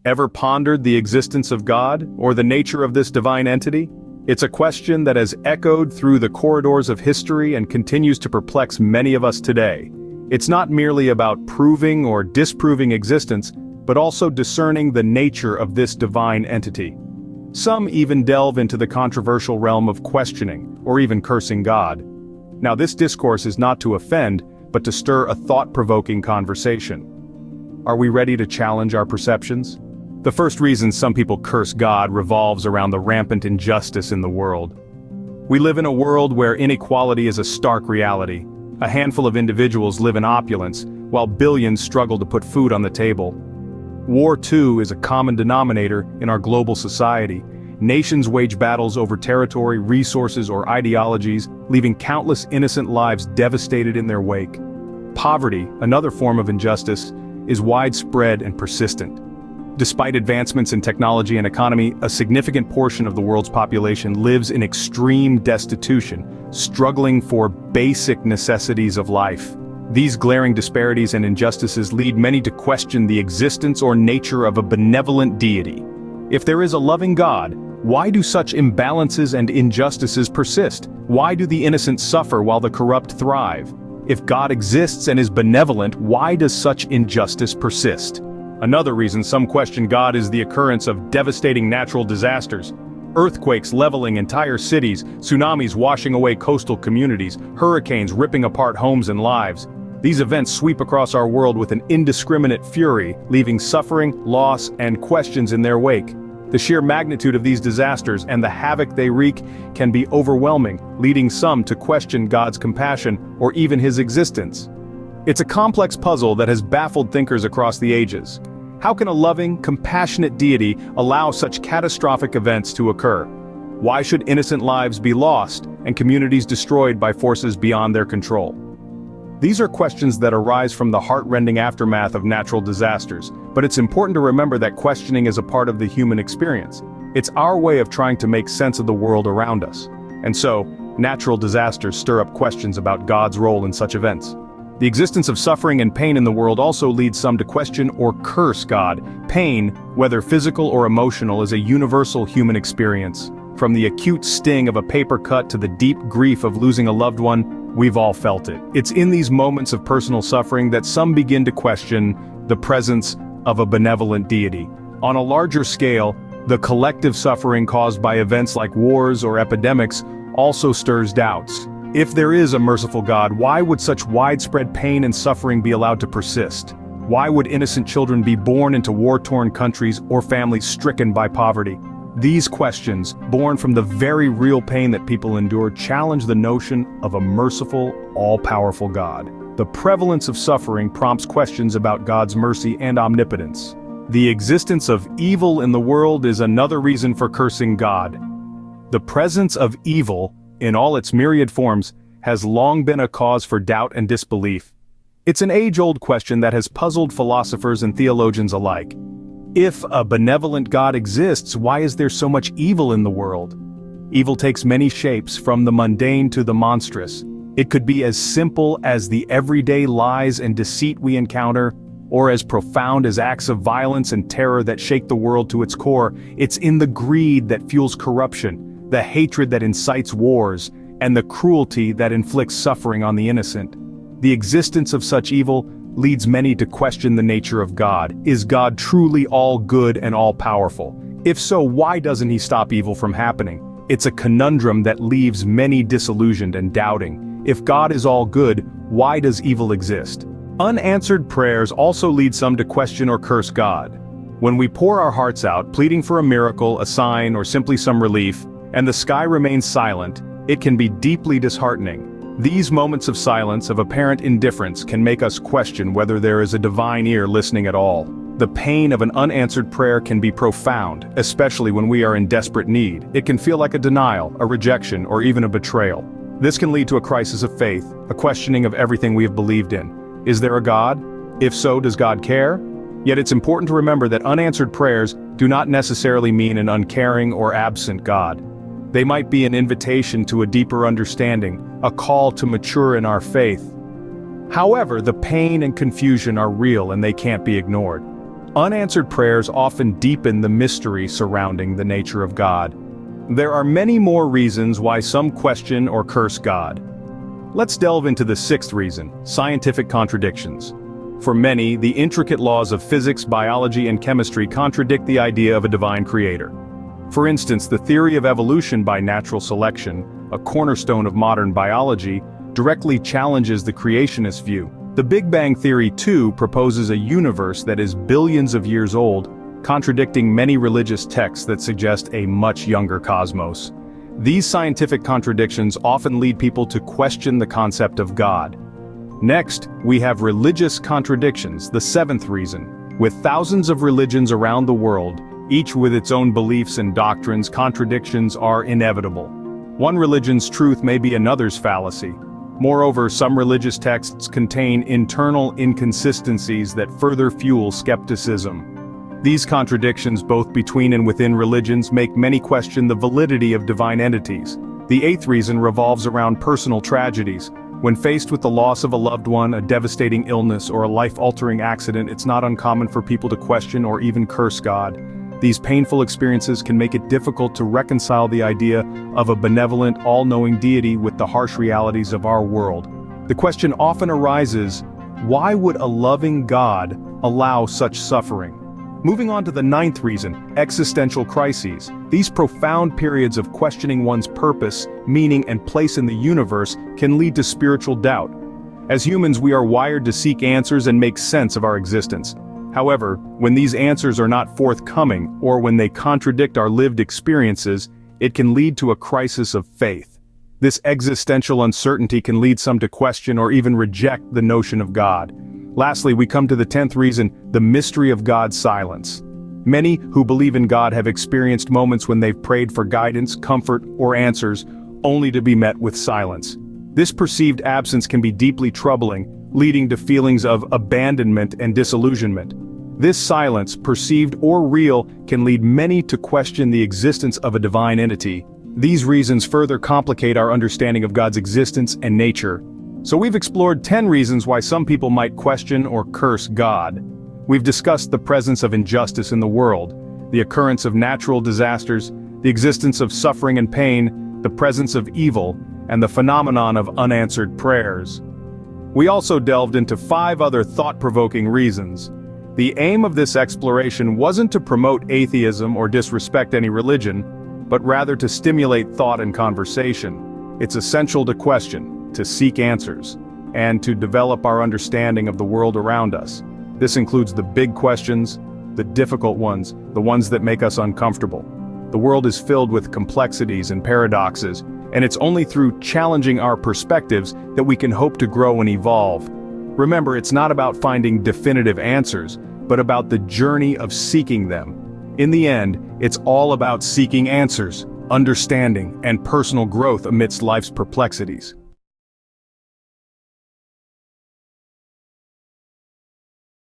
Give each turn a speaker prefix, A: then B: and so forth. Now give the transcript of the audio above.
A: Ever pondered the existence of God, or the nature of this divine entity? It's a question that has echoed through the corridors of history and continues to perplex many of us today. It's not merely about proving or disproving existence, but also discerning the nature of this divine entity. Some even delve into the controversial realm of questioning, or even cursing God. Now, this discourse is not to offend, but to stir a thought-provoking conversation. Are we ready to challenge our perceptions? The first reason some people curse God revolves around the rampant injustice in the world. We live in a world where inequality is a stark reality. A handful of individuals live in opulence, while billions struggle to put food on the table. War, too, is a common denominator in our global society. Nations wage battles over territory, resources, or ideologies, leaving countless innocent lives devastated in their wake. Poverty, another form of injustice, is widespread and persistent. Despite advancements in technology and economy, a significant portion of the world's population lives in extreme destitution, struggling for basic necessities of life. These glaring disparities and injustices lead many to question the existence or nature of a benevolent deity. If there is a loving God, why do such imbalances and injustices persist? Why do the innocent suffer while the corrupt thrive? If God exists and is benevolent, why does such injustice persist? Another reason some question God is the occurrence of devastating natural disasters. Earthquakes leveling entire cities, tsunamis washing away coastal communities, hurricanes ripping apart homes and lives. These events sweep across our world with an indiscriminate fury, leaving suffering, loss, and questions in their wake. The sheer magnitude of these disasters and the havoc they wreak can be overwhelming, leading some to question God's compassion or even his existence. It's a complex puzzle that has baffled thinkers across the ages. How can a loving, compassionate deity allow such catastrophic events to occur? Why should innocent lives be lost and communities destroyed by forces beyond their control? These are questions that arise from the heart-rending aftermath of natural disasters, but it's important to remember that questioning is a part of the human experience. It's our way of trying to make sense of the world around us. And so, natural disasters stir up questions about God's role in such events. The existence of suffering and pain in the world also leads some to question or curse God. Pain, whether physical or emotional, is a universal human experience. From the acute sting of a paper cut to the deep grief of losing a loved one, we've all felt it. It's in these moments of personal suffering that some begin to question the presence of a benevolent deity. On a larger scale, the collective suffering caused by events like wars or epidemics also stirs doubts. If there is a merciful God, why would such widespread pain and suffering be allowed to persist? Why would innocent children be born into war-torn countries or families stricken by poverty? These questions, born from the very real pain that people endure, challenge the notion of a merciful, all-powerful God. The prevalence of suffering prompts questions about God's mercy and omnipotence. The existence of evil in the world is another reason for cursing God. The presence of evil, in all its myriad forms, has long been a cause for doubt and disbelief. It's an age-old question that has puzzled philosophers and theologians alike. If a benevolent God exists, why is there so much evil in the world? Evil takes many shapes, from the mundane to the monstrous. It could be as simple as the everyday lies and deceit we encounter, or as profound as acts of violence and terror that shake the world to its core. It's in the greed that fuels corruption, the hatred that incites wars, and the cruelty that inflicts suffering on the innocent. The existence of such evil leads many to question the nature of God. Is God truly all good and all-powerful? If so, why doesn't he stop evil from happening? It's a conundrum that leaves many disillusioned and doubting. If God is all good, why does evil exist? Unanswered prayers also lead some to question or curse God. When we pour our hearts out, pleading for a miracle, a sign, or simply some relief, and the sky remains silent, it can be deeply disheartening. These moments of silence, of apparent indifference, can make us question whether there is a divine ear listening at all. The pain of an unanswered prayer can be profound, especially when we are in desperate need. It can feel like a denial, a rejection, or even a betrayal. This can lead to a crisis of faith, a questioning of everything we have believed in. Is there a God? If so, does God care? Yet it's important to remember that unanswered prayers do not necessarily mean an uncaring or absent God. They might be an invitation to a deeper understanding, a call to mature in our faith. However, the pain and confusion are real and they can't be ignored. Unanswered prayers often deepen the mystery surrounding the nature of God. There are many more reasons why some question or curse God. Let's delve into the sixth reason: scientific contradictions. For many, the intricate laws of physics, biology, and chemistry contradict the idea of a divine creator. For instance, the theory of evolution by natural selection, a cornerstone of modern biology, directly challenges the creationist view. The Big Bang Theory, too, proposes a universe that is billions of years old, contradicting many religious texts that suggest a much younger cosmos. These scientific contradictions often lead people to question the concept of God. Next, we have religious contradictions, the seventh reason. With thousands of religions around the world, each with its own beliefs and doctrines, contradictions are inevitable. One religion's truth may be another's fallacy. Moreover, some religious texts contain internal inconsistencies that further fuel skepticism. These contradictions, both between and within religions, make many question the validity of divine entities. The eighth reason revolves around personal tragedies. When faced with the loss of a loved one, a devastating illness, or a life-altering accident, it's not uncommon for people to question or even curse God. These painful experiences can make it difficult to reconcile the idea of a benevolent, all-knowing deity with the harsh realities of our world. The question often arises, why would a loving God allow such suffering? Moving on to the ninth reason, existential crises. These profound periods of questioning one's purpose, meaning, and place in the universe can lead to spiritual doubt. As humans, we are wired to seek answers and make sense of our existence. However, when these answers are not forthcoming, or when they contradict our lived experiences, it can lead to a crisis of faith. This existential uncertainty can lead some to question or even reject the notion of God. Lastly, we come to the 10th reason, the mystery of God's silence. Many who believe in God have experienced moments when they've prayed for guidance, comfort, or answers, only to be met with silence. This perceived absence can be deeply troubling, leading to feelings of abandonment and disillusionment. This silence, perceived or real, can lead many to question the existence of a divine entity. These reasons further complicate our understanding of God's existence and nature. So we've explored 10 reasons why some people might question or curse God. We've discussed the presence of injustice in the world, the occurrence of natural disasters, the existence of suffering and pain, the presence of evil, and the phenomenon of unanswered prayers. We also delved into 5 other thought-provoking reasons. The aim of this exploration wasn't to promote atheism or disrespect any religion, but rather to stimulate thought and conversation. It's essential to question, to seek answers, and to develop our understanding of the world around us. This includes the big questions, the difficult ones, the ones that make us uncomfortable. The world is filled with complexities and paradoxes, and it's only through challenging our perspectives that we can hope to grow and evolve. Remember, it's not about finding definitive answers, but about the journey of seeking them. In the end, it's all about seeking answers, understanding, and personal growth amidst life's perplexities.